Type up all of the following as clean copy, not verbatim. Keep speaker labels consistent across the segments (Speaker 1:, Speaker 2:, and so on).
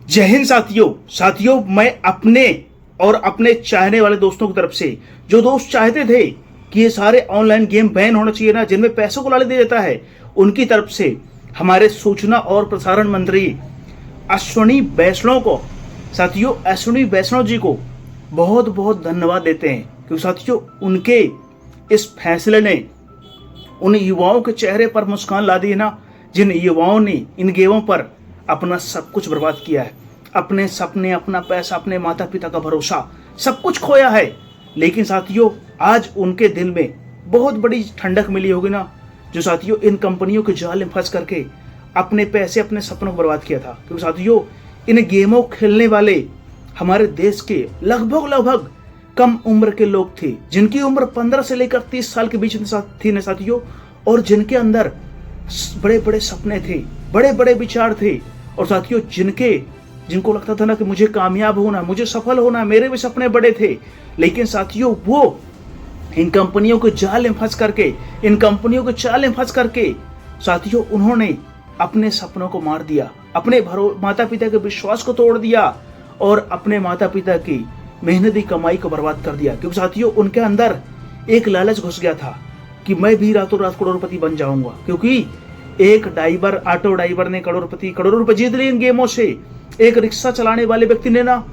Speaker 1: जय हिंद साथियों, मैं अपने और अपने चाहने वाले दोस्तों की तरफ से, जो दोस्त चाहते थे कि ये सारे ऑनलाइन गेम बैन होना चाहिए ना, जिनमें पैसों को लालच दिया जाता है, उनकी तरफ से हमारे सूचना और प्रसारण मंत्री अश्विनी वैष्णव को, साथियों अश्विनी वैष्णव जी को बहुत बहुत धन्यवाद देते हैं, क्योंकि साथियों उनके इस फैसले ने उन युवाओं के चेहरे पर मुस्कान ला दी है ना, जिन युवाओं ने इन गेमों पर अपना सब कुछ बर्बाद किया है, अपने सपने, अपना पैसा, अपने माता पिता का भरोसा, सब कुछ खोया है। लेकिन साथियों आज उनके दिल में बहुत बड़ी ठंडक मिली होगी ना, जो साथियों इन कंपनियों के जाल में फंस करके अपने पैसे, अपने सपनों को बर्बाद किया था। क्योंकि साथियों इन गेमों खेलने वाले हमारे देश के लगभग कम उम्र के लोग थे, जिनकी उम्र 15 से लेकर 30 साल के बीच थी ना साथियों, और जिनके अंदर बड़े बड़े सपने थे, बड़े बड़े विचार थे, और साथियों जिनको लगता था ना कि मुझे कामयाब होना, मुझे सफल होना, मेरे भी सपने बड़े थे। लेकिन साथियों वो इन कंपनियों के जाल में फंस करके, इन कंपनियों के चाल में फंस करके साथियों उन्होंने अपने सपनों को मार दिया, अपने माता पिता के विश्वास को तोड़ दिया और अपने माता पिता की मेहनती कमाई को बर्बाद कर दिया। क्योंकि साथियों उनके अंदर एक लालच घुस गया था कि मैं भी रातों रात करोड़पति बन जाऊंगा, क्योंकि एक ऑटो ड्राइवर ने करोड़ों रुपए जीत लिए इन गेमों से। एक रिक्शा चलाने वाले व्यक्ति ने ना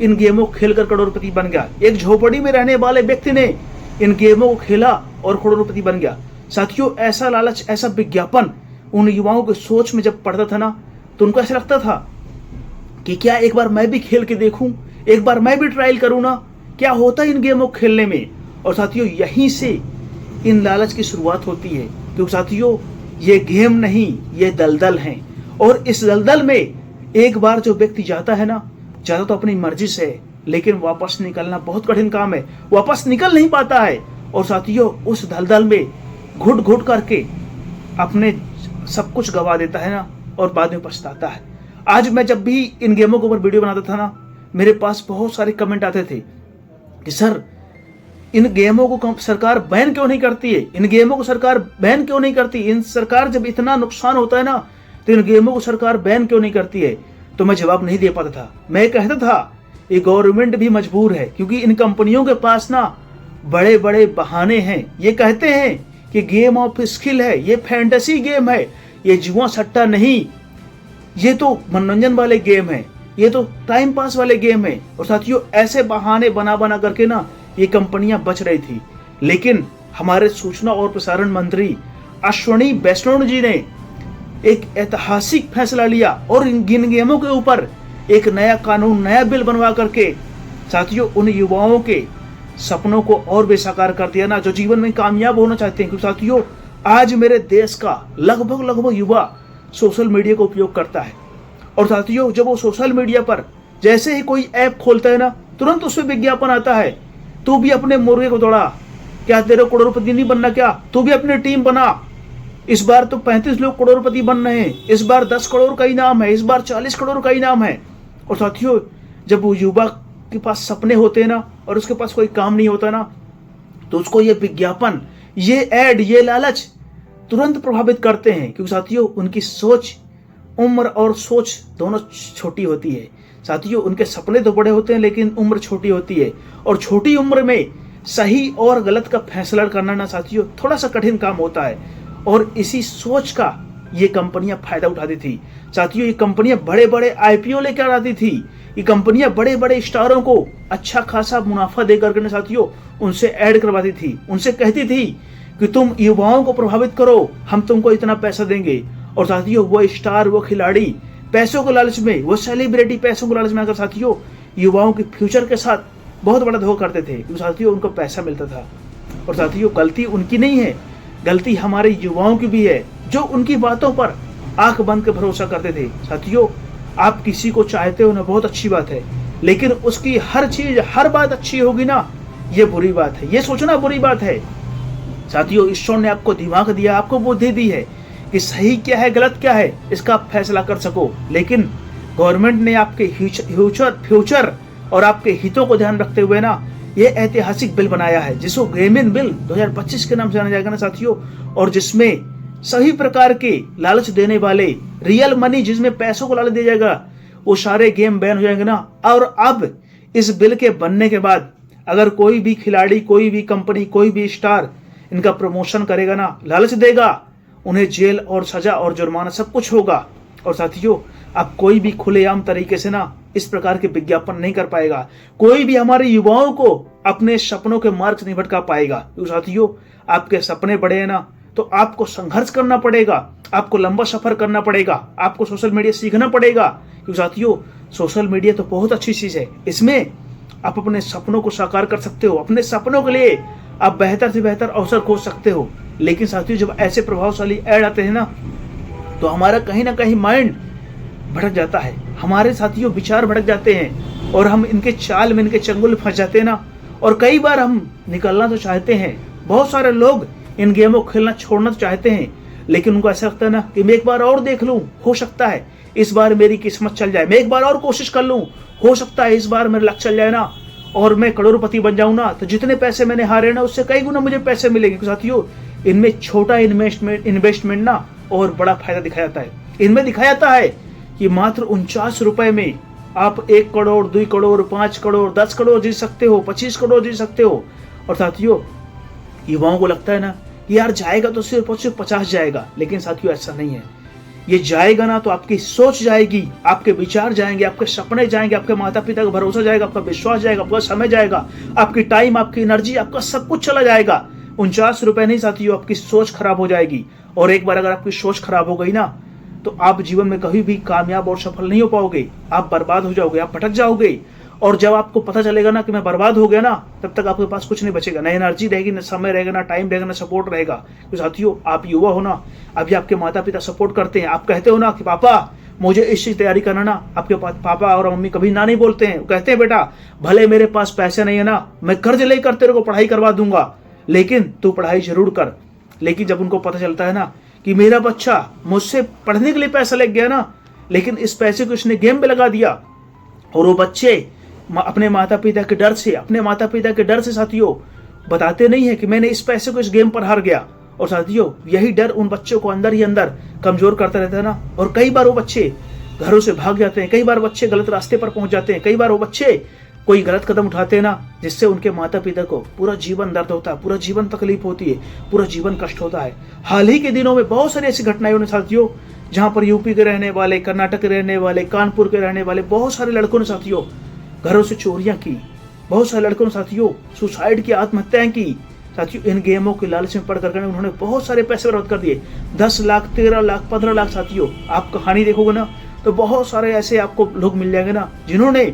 Speaker 1: इन गेमों को खेलकर करोड़पति बन गया। एक झोपड़ी में रहने वाले व्यक्ति ने इन गेमों को खेला और करोड़पति बन गया। साथियों ऐसा लालच, ऐसा विज्ञापन उन युवाओं की सोच में जब पड़ता था ना, तो उनको ऐसा लगता था कि क्या एक बार मैं भी खेल के देखूं, एक बार मैं भी ट्रायल करूं ना, क्या होता है इन गेमों को खेलने में। और साथियों यहीं से इन लालच की शुरुआत होती है, क्योंकि साथियों ये गेम नहीं, ये दलदल हैं, और इस दलदल में एक बार जो व्यक्ति जाता है ना, जाता तो अपनी मर्जी से, लेकिन वापस निकलना बहुत कठिन काम है, वापस निकल नहीं पाता है। और साथियों उस दलदल में घुट घुट करके अपने सब कुछ गवा देता है ना, और बाद में पछताता है। आज मैं जब भी इन गेमों के ऊपर वीडियो बनाता था ना, मेरे पास बहुत सारे कमेंट आते थे कि सर इन गेमों को सरकार बैन क्यों नहीं करती है, इन गेमों को सरकार बैन क्यों नहीं करती, इन सरकार जब इतना नुकसान होता है ना, तो इन गेमों को सरकार बैन क्यों नहीं करती है। तो मैं जवाब नहीं दे पाता था। मैं कहता था ये गवर्नमेंट भी मजबूर है, क्योंकि इन कंपनियों के पास ना बड़े बड़े बहाने हैं। ये कहते हैं कि गेम ऑफ स्किल है, ये फैंटेसी गेम है, ये जुआ सट्टा नहीं, ये तो मनोरंजन वाले गेम है, ये तो टाइम पास वाले गेम है। और साथियों ऐसे बहाने बना बना करके ना ये कंपनियां बच रही थी। लेकिन हमारे सूचना और प्रसारण मंत्री अश्विनी वैष्णव जी ने एक ऐतिहासिक फैसला लिया और इन गेमों के ऊपर एक नया कानून, नया बिल बनवा करके साथियों उन युवाओं के सपनों को और बेसाकार कर दिया ना, जो जीवन में कामयाब होना चाहते हैं। क्योंकि साथियों आज मेरे देश का लगभग युवा सोशल मीडिया का उपयोग करता है, और साथियों जब वो सोशल मीडिया पर जैसे ही कोई ऐप खोलता है ना, तुरंत उसमें विज्ञापन आता है, तू भी अपने मुर्गे को दौड़ा, क्या तेरे करोड़पति नहीं बनना, क्या तू भी अपनी टीम बना, इस बार तो 35 लोग करोड़पति बन रहे हैं, इस बार 10 करोड़ का इनाम है, इस बार 40 करोड़ का इनाम है। और साथियों जब वो युवा के पास सपने होते हैं ना, और उसके पास कोई काम नहीं होता ना, तो उसको ये विज्ञापन, ये एड, ये लालच तुरंत प्रभावित करते हैं। क्योंकि साथियों उनकी सोच, उम्र और सोच दोनों छोटी होती है। साथियों उनके सपने तो बड़े होते हैं, लेकिन उम्र छोटी होती है, और छोटी उम्र में सही और गलत का फैसला करना ना साथियों थोड़ा सा कठिन काम होता है। और इसी सोच का ये कंपनियां फायदा उठाती थी। साथियों ये कंपनियां बड़े बड़े आईपीओ लेकर आती थी, ये कंपनियां बड़े बड़े स्टारों को अच्छा खासा मुनाफा देकर के साथियों उनसे ऐड करवाती थी, उनसे कहती थी कि तुम युवाओं को प्रभावित करो, हम तुमको इतना पैसा देंगे। और साथियों वो स्टार, वो खिलाड़ी पैसों के लालच में, वो सेलिब्रिटी पैसों के लालच में आकर साथियों युवाओं के फ्यूचर के साथ बहुत बड़ा धोखा करते थे, क्योंकि साथियों उनको पैसा मिलता था। और साथियों गलती उनकी नहीं है, गलती हमारे युवाओं की भी है, जो उनकी बातों पर आंख बंद कर भरोसा करते थे। साथियों आप किसी को चाहते हो ना, बहुत अच्छी बात है, लेकिन उसकी हर चीज, हर बात अच्छी होगी ना, ये बुरी बात है, ये सोचना बुरी बात है। साथियों ईश्वर ने आपको दिमाग दिया, आपको बुद्धि दी है कि सही क्या है, गलत क्या है, इसका आप फैसला कर सको। लेकिन गवर्नमेंट ने आपके फ्यूचर और आपके हितों को ध्यान रखते हुए ना ये ऐतिहासिक बिल बनाया है, जिसको गेमिंग बिल 2025 के नाम से जाना जाएगा ना साथियों, और जिसमें सभी प्रकार के लालच देने वाले, रियल मनी जिसमें पैसों को लालच दिया जाएगा, वो सारे गेम बैन हो जाएंगे ना। और अब इस बिल के बनने के बाद अगर कोई भी खिलाड़ी, कोई भी कंपनी, कोई भी स्टार इनका प्रमोशन करेगा ना, लालच देगा, उन्हें जेल और सजा और जुर्माना सब कुछ होगा। और साथियों, अब कोई भी खुलेआम तरीके से ना इस प्रकार के विज्ञापन नहीं कर पाएगा। कोई भी हमारे युवाओं को अपने सपनों के मार्ग से नहीं भटका पाएगा। क्योंकि साथियों, आपके सपने बड़े हैं ना, तो आपको संघर्ष करना पड़ेगा, आपको लंबा सफर करना पड़ेगा, आपको सोशल मीडिया सीखना पड़ेगा। क्योंकि साथियों, सोशल मीडिया तो बहुत अच्छी चीज है, इसमें आप अपने सपनों को साकार कर सकते हो, अपने सपनों के लिए आप बेहतर से बेहतर अवसर खोज सकते हो। लेकिन साथियों, जब ऐसे प्रभावशाली ऐड आते हैं ना, तो हमारा कहीं ना कहीं माइंड भटक जाता है, हमारे साथियों विचार भटक जाते हैं और हम इनके चाल में, इनके चंगुल में फंस जाते हैं ना। और कई बार हम निकलना तो चाहते हैं, बहुत सारे लोग इन गेमों को खेलना छोड़ना तो चाहते हैं, लेकिन उनको ऐसा लगता है ना कि मैं एक बार और देख लूं, हो सकता है इस बार मेरी किस्मत चल जाए, मैं एक बार और कोशिश कर लूं, हो सकता है इस बार मेरा लक चल जाए ना और मैं करोड़पति बन जाऊं ना, तो जितने पैसे मैंने हारे ना उससे कई गुना मुझे पैसे मिलेंगे। साथियों, इनमें छोटा इन्वेस्टमेंट ना और बड़ा फायदा दिखाया जाता है। इनमें दिखाया जाता है कि मात्र 49 रुपए में आप 1 करोड़, 2 करोड़, 5 करोड़, 10 करोड़ जीत सकते हो, 25 करोड़ जीत सकते हो। और साथियों, युवाओं को लगता है ना कि यार जाएगा तो सिर्फ 50 जाएगा, लेकिन साथियों ऐसा नहीं है। ये जाएगा ना तो आपकी सोच जाएगी, आपके विचार जाएंगे, आपके सपने जाएंगे, आपके माता पिता का भरोसा जाएगा, आपका विश्वास जाएगा, आपका समय जाएगा, आपकी टाइम, आपकी एनर्जी, आपका सब कुछ चला जाएगा। 49 रुपए नहीं साथियों, आपकी सोच खराब हो जाएगी। और एक बार अगर आपकी सोच खराब हो गई ना, तो आप जीवन में कभी भी कामयाब और सफल नहीं हो पाओगे, आप बर्बाद हो जाओगे, आप भटक जाओगे। और जब आपको पता चलेगा ना कि मैं बर्बाद हो गया ना, तब तक आपके पास कुछ नहीं बचेगा, ना एनर्जी रहेगी, ना समय रहेगा, ना टाइम रहेगा, ना सपोर्ट रहेगा। तो साथियों, आप युवा हो ना, अभी आपके माता पिता सपोर्ट करते हैं, आप कहते हो ना कि पापा मुझे इस चीज तैयारी करना ना, आपके पापा और मम्मी कभी ना नहीं बोलते हैं, वो कहते हैं बेटा भले मेरे पास पैसे नहीं है ना, मैं कर्ज लेकर तेरे को पढ़ाई करवा दूंगा, लेकिन तू पढ़ाई जरूर कर। लेकिन जब उनको पता चलता है ना कि मेरा बच्चा मुझसे पढ़ने के लिए पैसा लग गया ना, लेकिन इस पैसे को उसने गेम में लगा दिया, और वो बच्चे अपने माता पिता के डर से साथियों बताते नहीं है कि मैंने इस पैसे को इस गेम पर हार गया। और साथियों, यही डर उन बच्चों को अंदर ही अंदर कमजोर करता रहता है ना। और कई बार वो बच्चे घरों से भाग जाते हैं, कई बार बच्चे गलत रास्ते पर पहुंच जाते हैं, कई बार वो बच्चे कोई गलत कदम उठाते हैं ना, जिससे उनके माता पिता को पूरा जीवन दर्द होता है, पूरा जीवन तकलीफ होती है, पूरा जीवन कष्ट होता है। हाल ही के दिनों में बहुत सारी ऐसी घटनाएं हुई साथियों, जहां पर यूपी के रहने वाले, कर्नाटक के रहने वाले, कानपुर के रहने वाले बहुत सारे लड़कों ने साथियों घरों से चोरियां की, बहुत सारे लड़कों ने साथियों सुसाइड की, आत्महत्याएं की। साथियों, इन गेमों के लालच में पड़ करके उन्होंने बहुत सारे पैसे बर्बाद कर दिए, 10 लाख, 13 लाख, 15 लाख। साथियों, आप कहानी देखोगे ना तो बहुत सारे ऐसे आपको लोग मिल जाएंगे ना, जिन्होंने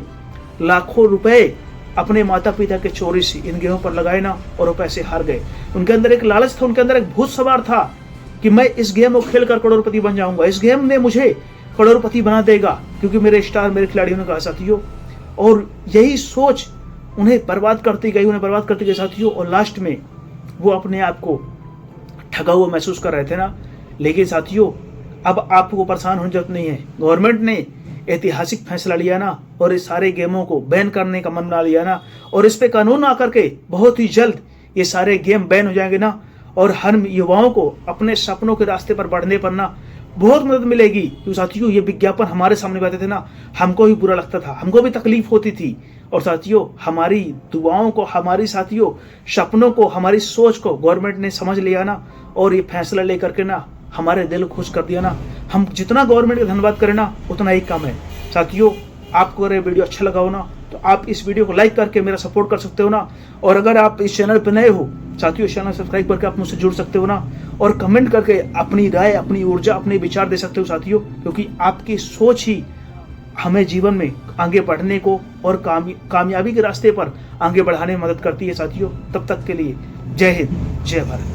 Speaker 1: लाखों रुपए अपने माता पिता के चोरी से इन गेमों पर लगाए ना, और वो पैसे हार गए। उनके अंदर एक लालच था, उनके अंदर एक भूत सवार था कि मैं इस गेम को खेलकर करोड़पति बन जाऊंगा, इस गेम ने मुझे करोड़पति बना देगा, क्योंकि मेरे स्टार, मेरे खिलाड़ियों ने कहा साथियों। और यही सोच उन्हें बर्बाद करती गई साथियों। और लास्ट में वो अपने आप को ठगा हुआ महसूस कर रहे थे ना। लेकिन साथियों, अब आपको परेशान होने की जरूरत नहीं है। गवर्नमेंट ने ऐतिहासिक फैसला लिया ना, और इस सारे गेमों को बैन करने का मन बना लिया ना, और इस पे कानून आकर के बहुत ही जल्द ये सारे गेम बैन हो जाएंगे ना, और हर युवाओं को अपने सपनों के रास्ते पर बढ़ने पर ना बहुत मदद मिलेगी। तो साथियों, ये विज्ञापन हमारे सामने आते थे ना, हमको भी बुरा लगता था, हमको भी तकलीफ होती थी। और साथियों, हमारी दुआओं को, हमारी साथियों सपनों को, हमारी सोच को गवर्नमेंट ने समझ लिया ना, और ये फैसला लेकर के ना हमारे दिल खुश कर दिया ना। हम जितना गवर्नमेंट का धन्यवाद करें ना, उतना ही कम है। साथियों, आपको अगर ये वीडियो अच्छा लगा हो ना, तो आप इस वीडियो को लाइक करके मेरा सपोर्ट कर सकते हो ना। और अगर आप इस चैनल पर नए हो साथियों, चैनल सब्सक्राइब करके आप मुझसे जुड़ सकते हो ना, और कमेंट करके अपनी राय, अपनी ऊर्जा, अपने विचार दे सकते हो साथियों, क्योंकि आपकी सोच ही हमें जीवन में आगे बढ़ने को और कामयाबी के रास्ते पर आगे बढ़ाने में मदद करती है साथियों। तब तक के लिए जय हिंद, जय भारत।